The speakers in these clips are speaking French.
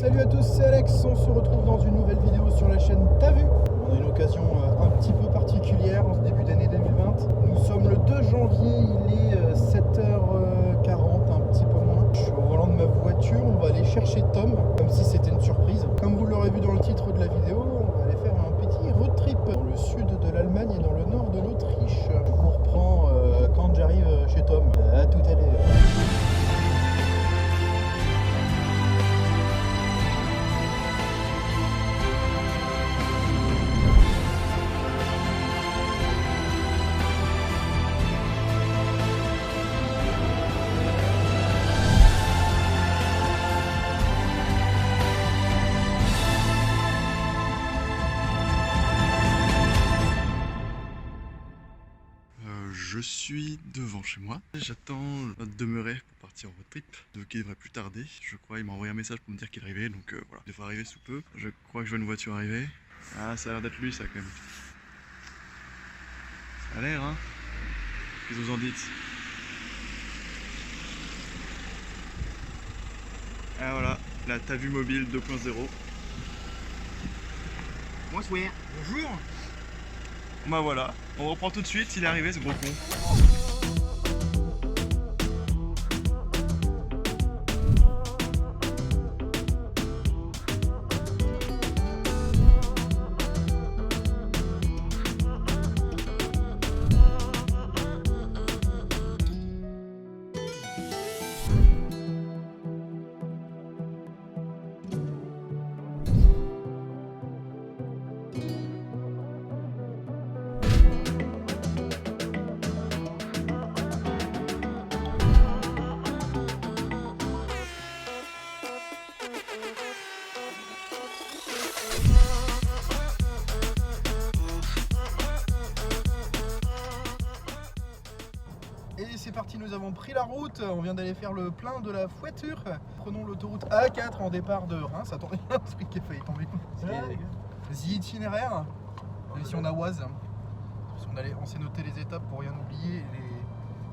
Salut à tous, c'est Alex, on se retrouve dans une nouvelle vidéo sur la chaîne T'as vu. On a une occasion un petit peu particulière en ce début d'année 2020. Nous sommes le 2 janvier, il est 7h40, un petit peu moins. Je suis au volant de ma voiture, on va aller chercher Tom, comme si c'était une surprise. Comme vous l'aurez vu dans le titre de la vidéo, on va aller faire un petit road trip dans le sud de l'Allemagne et dans le nord de l'Autriche. Je vous reprends quand j'arrive chez Tom. À tout à l'heure. Je suis devant chez moi, j'attends notre demeuré pour partir en road trip, donc il devrait plus tarder. Je crois, il m'a envoyé un message pour me dire qu'il arrivait, donc voilà, il devrait arriver sous peu. Je crois que je vois une voiture arriver. Ah, ça a l'air d'être lui ça quand même. Ça a l'air hein. Qu'est-ce que vous en dites? Ah voilà, la T'as vu mobile 2.0. Bonsoir. Bonjour. Bah voilà, on reprend tout de suite, il est arrivé ce gros con. Et c'est parti, nous avons pris la route, on vient d'aller faire le plein de la voiture. Prenons l'autoroute A4 en départ de Reims. Attendez, il y a un truc qui a failli tomber. C'est l'itinéraire, si on a Oise. On s'est noté les étapes pour rien oublier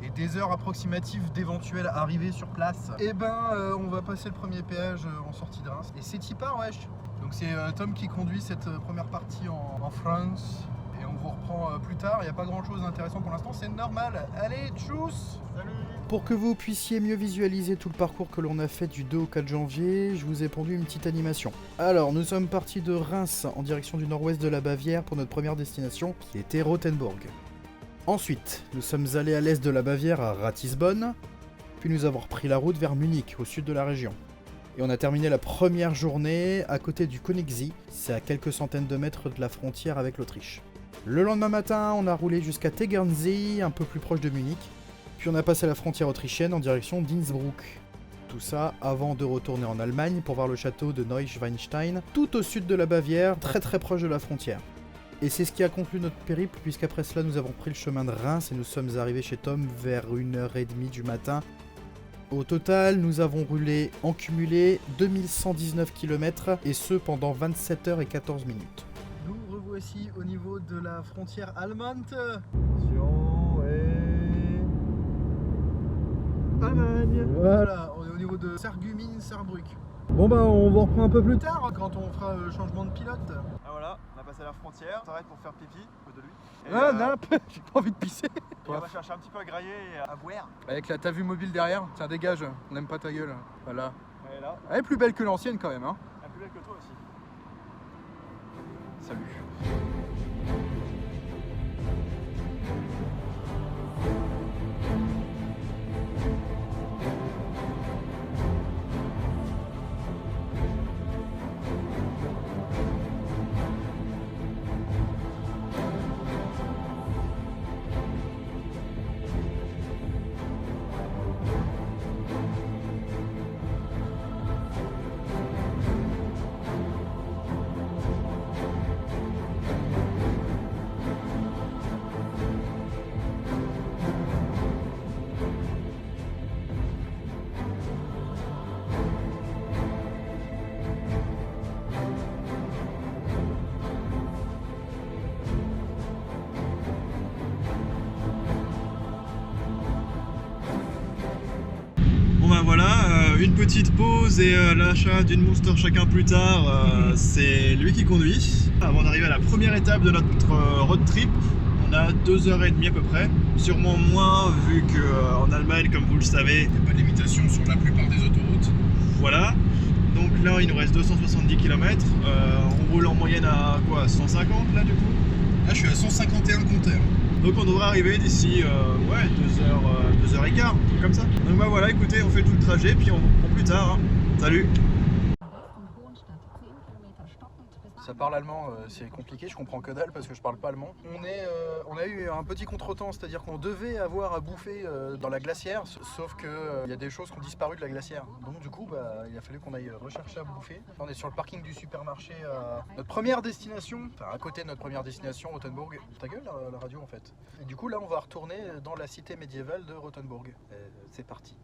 et des heures approximatives d'éventuelle arrivée sur place. Et on va passer le premier péage en sortie de Reims. Et c'est Tipar, wesh. Donc c'est Tom qui conduit cette première partie en France. Et on vous reprend plus tard, il n'y a pas grand chose d'intéressant pour l'instant, c'est normal. Allez, tchuss! Salut! Pour que vous puissiez mieux visualiser tout le parcours que l'on a fait du 2 au 4 janvier, je vous ai pondu une petite animation. Alors, nous sommes partis de Reims en direction du nord-ouest de la Bavière pour notre première destination, qui était Rothenburg. Ensuite, nous sommes allés à l'est de la Bavière à Ratisbonne, puis nous avons repris la route vers Munich, au sud de la région. Et on a terminé la première journée à côté du Königssee, c'est à quelques centaines de mètres de la frontière avec l'Autriche. Le lendemain matin, on a roulé jusqu'à Tegernsee, un peu plus proche de Munich, puis on a passé la frontière autrichienne en direction d'Innsbruck. Tout ça avant de retourner en Allemagne pour voir le château de Neuschwanstein, tout au sud de la Bavière, très très proche de la frontière. Et c'est ce qui a conclu notre périple, puisqu'après cela nous avons pris le chemin de Reims et nous sommes arrivés chez Tom vers 1h30 du matin. Au total, nous avons roulé en cumulé 2119 km, et ce pendant 27 h et 14 minutes. Nous revoici au niveau de la frontière allemande. Attention, et... Allemagne. Voilà, on est au niveau de Sarreguemines-Saarbrück. Bon on vous reprend un peu plus tard quand on fera le changement de pilote. Ah voilà, on a passé la frontière, on s'arrête pour faire pipi, à côté de lui. Non, j'ai pas envie de pisser. Et on va chercher un petit peu à grailler et à boire. Avec la T'as vu mobile derrière, tiens dégage, on n'aime pas ta gueule. Voilà. Elle est là. Elle est plus belle que l'ancienne quand même hein. Elle est plus belle que toi aussi. Salut. une petite pause et l'achat d'une Monster chacun plus tard. C'est lui qui conduit. Avant d'arriver à la première étape de notre road trip, on a 2h30 à peu près. Sûrement moins vu qu'en Allemagne, comme vous le savez, Il n'y a pas de limitation sur la plupart des autoroutes. voilà. Donc là, il nous reste 270 km. On roule en moyenne à quoi, 150 là du coup? Là, je suis à 151 compteur. Donc on devrait arriver d'ici 2h15, un truc comme ça. Donc bah voilà, écoutez, on fait tout le trajet, puis on reprend plus tard. Hein. Salut! Ça parle allemand, c'est compliqué, je comprends que dalle parce que je parle pas allemand. On a eu un petit contretemps, c'est-à-dire qu'on devait avoir à bouffer dans la glacière, sauf que il y a des choses qui ont disparu de la glacière. Donc du coup, il a fallu qu'on aille rechercher à bouffer. On est sur le parking du supermarché, notre première destination, enfin à côté de notre première destination, Rothenburg. Ta gueule la radio en fait. Et du coup là, on va retourner dans la cité médiévale de Rothenburg. C'est parti.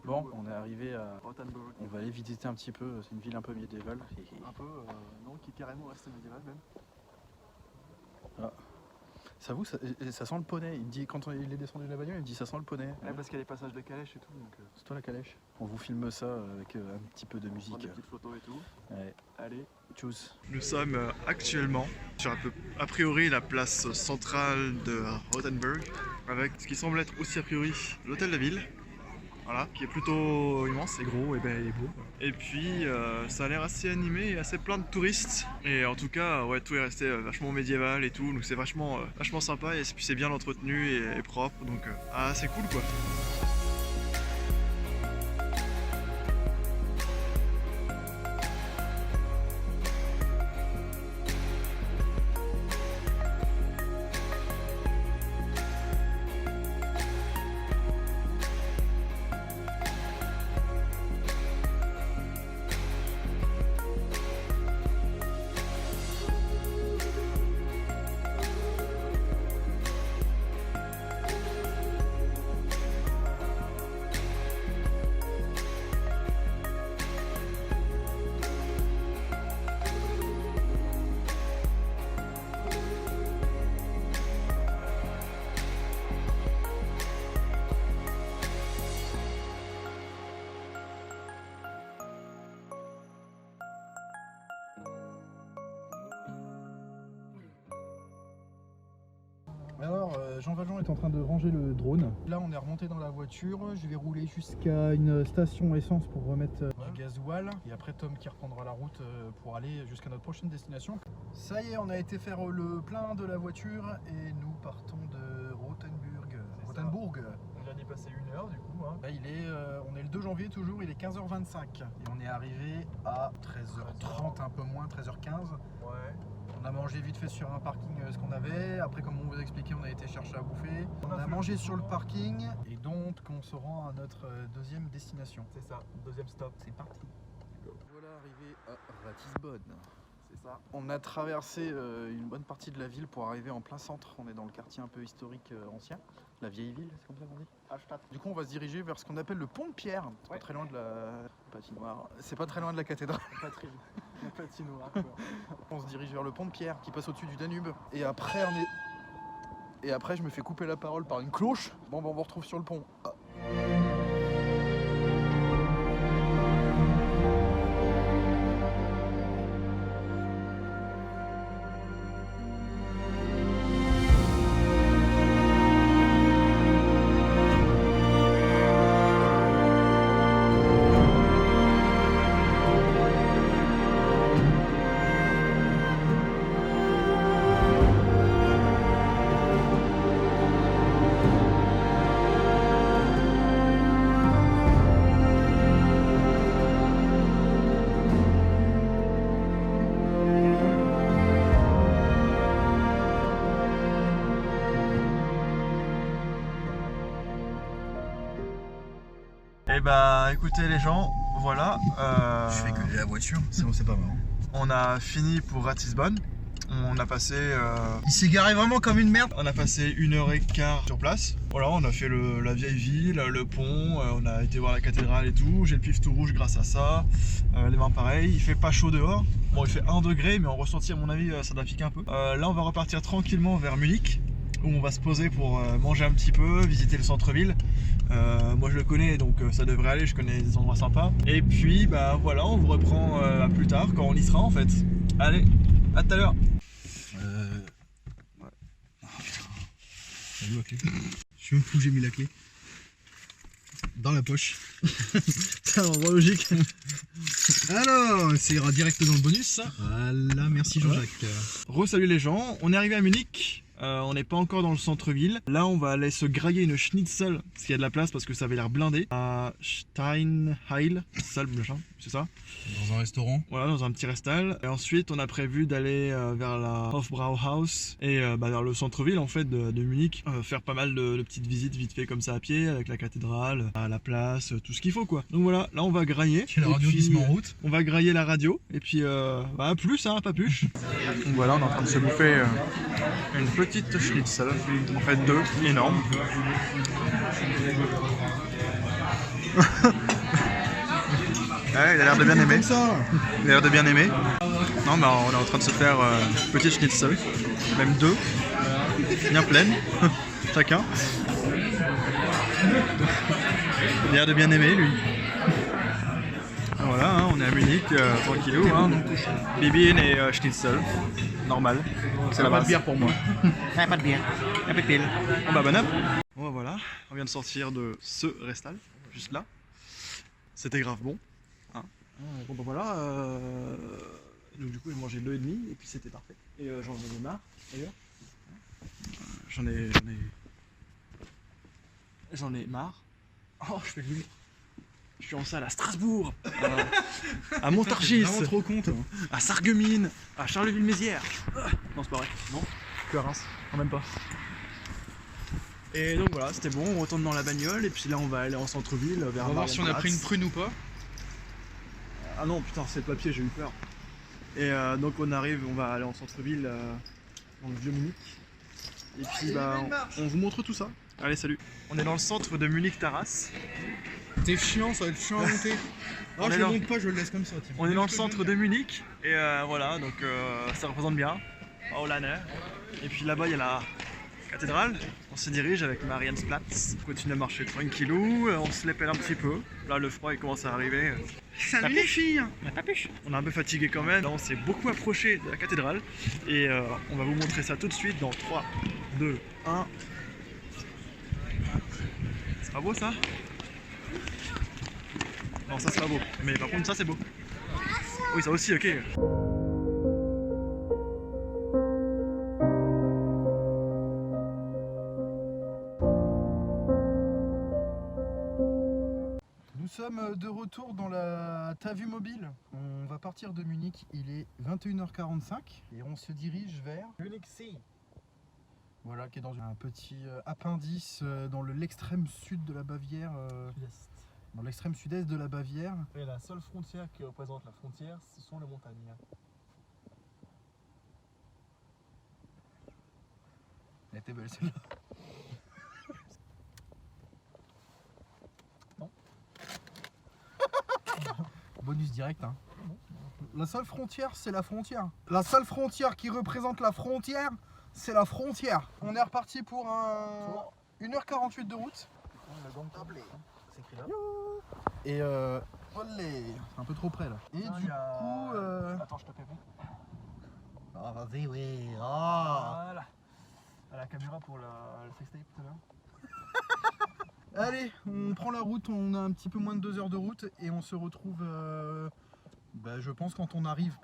Bon, on est arrivé à Rothenburg. On va aller visiter un petit peu, c'est une ville un peu médiévale. Un peu, non, qui est carrément resté médiéval même. Ça vous, ça sent le poney. Il me dit, quand il est descendu de la bagnole, il me dit ça sent le poney. Ouais, parce qu'il y a les passages de calèche et tout, donc C'est toi la calèche. On vous filme ça avec un petit peu de on prend musique. des petites photos et tout. Ouais. Allez. Tchuss. Nous sommes actuellement sur a priori la place centrale de Rothenburg, avec ce qui semble être aussi a priori l'hôtel de ville. Voilà, qui est plutôt immense et gros et beau. Et puis ça a l'air assez animé et assez plein de touristes. Et en tout cas, ouais, tout est resté vachement médiéval et tout, donc c'est vachement sympa et puis c'est bien entretenu et propre, donc c'est cool quoi. Alors, Jean Valjean est en train de ranger le drone. Là, on est remonté dans la voiture. Je vais rouler jusqu'à une station essence pour remettre du gasoil. Et après, Tom qui reprendra la route pour aller jusqu'à notre prochaine destination. Ça y est, on a été faire le plein de la voiture et nous partons de Rothenburg. Rothenburg. On vient d'y passer 1 heure du coup. Hein. Là, on est le 2 janvier toujours, il est 15h25. Et on est arrivé à 13h30, un peu moins, 13h15. Ouais. On a mangé vite fait sur un parking ce qu'on avait. Après, comme on vous a expliqué, on a été chercher à bouffer. On a mangé sur le parking. Et donc, on se rend à notre deuxième destination. C'est ça, deuxième stop. C'est parti. Voilà, arrivé à Ratisbonne. C'est ça. On a traversé une bonne partie de la ville pour arriver en plein centre. On est dans le quartier un peu historique ancien. La vieille ville, c'est comme ça qu'on dit. Du coup, on va se diriger vers ce qu'on appelle le pont de Pierre. C'est pas très loin de la patinoire. C'est pas très loin de la cathédrale. La patinoire. Quoi. On se dirige vers le pont de Pierre qui passe au-dessus du Danube. Et après, je me fais couper la parole par une cloche. Bon, on vous retrouve sur le pont. Et bah écoutez les gens, voilà. Je fais que la voiture, sinon c'est pas marrant. On a fini pour Ratisbonne. On a passé. Il s'est garé vraiment comme une merde. On a passé 1h15 sur place. Voilà, on a fait la vieille ville, le pont, on a été voir la cathédrale et tout. J'ai le pif tout rouge grâce à ça. Les mains pareilles, il fait pas chaud dehors. Bon, il fait 1 degré, mais en ressenti, à mon avis, ça doit piquer un peu. Là, on va repartir tranquillement vers Munich, où on va se poser pour manger un petit peu, visiter le centre-ville. Moi je le connais, donc ça devrait aller, je connais des endroits sympas. Et puis bah voilà, on vous reprend à plus tard quand on y sera en fait. Allez, à tout à l'heure. Ouais. Oh, putain. T'as vu la clé? Je sais même plus où j'ai mis la clé. Dans la poche. C'est un endroit logique. Alors, ça ira direct dans le bonus ça. Voilà, merci Jean-Jacques. Re-salut les gens, on est arrivé à Munich. On n'est pas encore dans le centre-ville. Là, on va aller se grailler une schnitzel, parce qu'il y a de la place, parce que ça avait l'air blindé. À Steinheil, c'est ça? Dans un restaurant. Voilà, dans un petit restal. Et ensuite, on a prévu d'aller vers la Hofbrauhaus et vers le centre-ville en fait de Munich. Faire pas mal de petites visites vite fait comme ça à pied, avec la cathédrale, la place, tout ce qu'il faut quoi. Donc voilà, là on va grailler. C'est la radio qui se met en route. On va grailler la radio et puis bah, plus, hein, pas plus. Donc voilà, on est en train de se bouffer une petite schnitzel, en fait 2, énormes. Ouais, il a l'air de bien aimer. Il a l'air de bien aimer. Non, bah on est en train de se faire petite schnitzel, même 2, bien pleine, chacun. Il a l'air de bien aimer lui. Voilà, hein, on est à Munich, tranquillou. Hein. Bibine et schnitzel, normal. C'est la base. Pas de bière pour moi. Pas de bière, un peu de pile. Bon bah bon app. Bon bah voilà, on vient de sortir de ce restal, juste là. C'était grave bon. Hein. Bon bah voilà, donc du coup j'ai mangé 2,5 et puis c'était parfait. Et j'en ai marre d'ailleurs. J'en ai marre. Oh, je fais le lumière. Je suis en salle à Strasbourg, à Montargis, vraiment trop con toi. à Sarreguemines, à Charleville-Mézières. Non, c'est pas vrai, non, que à Reims, quand même pas. Et donc voilà, c'était bon, on retourne dans la bagnole et puis là on va aller en centre-ville vers. On va voir si on a pris une prune ou pas. Ah non, putain, c'est le papier, j'ai eu peur. Et donc on arrive, on va aller en centre-ville, dans le vieux Munich. Et puis bah, on vous montre tout ça. Allez, salut. On est dans le centre de Munich-Taras. T'es chiant, ça va être chiant à monter. Non, je le monte pas, je le laisse comme ça. On est dans le centre de Munich et voilà, donc ça représente bien. Hollander. Et puis là-bas il y a la cathédrale. On se dirige avec Mariensplatz. On continue à marcher tranquillou, on se l'épelle un petit peu. Là le froid il commence à arriver. Salut les filles. On est un peu fatigué quand même. Là on s'est beaucoup approché de la cathédrale et on va vous montrer ça tout de suite dans 3, 2, 1. C'est pas beau ça? Non, ça c'est pas beau, mais par contre ça c'est beau. Oui, ça aussi, ok. Nous sommes de retour dans la Tavu mobile. On va partir de Munich, il est 21h45 et on se dirige vers Munich-See. Voilà, qui est dans un petit appendice dans l'extrême sud de la Bavière. Dans l'extrême sud-est de la Bavière. Et la seule frontière qui représente la frontière, ce sont les montagnes. Elle était belle celle-là. Non. Bonus direct, hein. La seule frontière, c'est la frontière. La seule frontière qui représente la frontière, c'est la frontière. On est reparti pour 1h48 de route. C'est écrit là. Et olé, c'est un peu trop près là. Et du coup. Attends, je te fais bon. Ah, vas-y, oui. Ah. Voilà. À la caméra pour le sextape tout à l'heure. Allez, on prend la route, on a un petit peu moins de 2 heures de route et on se retrouve, je pense, quand on arrive.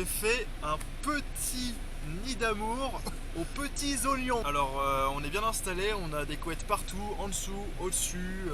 s'est fait un petit nid d'amour aux petits oignons. Alors on est bien installé, on a des couettes partout, en dessous, au-dessus,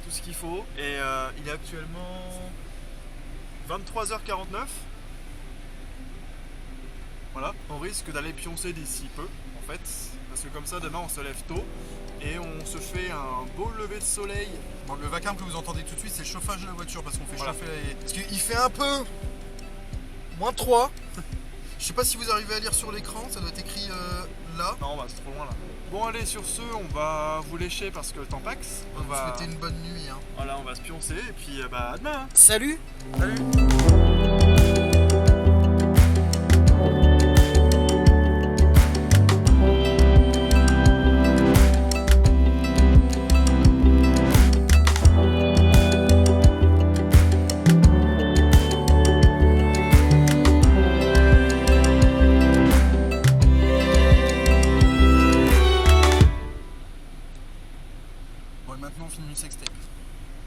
tout ce qu'il faut. Et il est actuellement 23h49. Voilà, on risque d'aller pioncer d'ici peu en fait, parce que comme ça demain on se lève tôt et on se fait un beau lever de soleil. Bon, le vacarme que vous entendez tout de suite, c'est le chauffage de la voiture parce qu'on fait Voilà. chauffer Parce qu'il fait un peu moins 3. Je sais pas si vous arrivez à lire sur l'écran, ça doit être écrit là. Non, bah c'est trop loin là. Bon allez, sur ce, on va vous lécher parce que le temps paxe. On va vous souhaiter une bonne nuit. Hein. Voilà, on va se pioncer et puis bah à demain. Salut. Salut.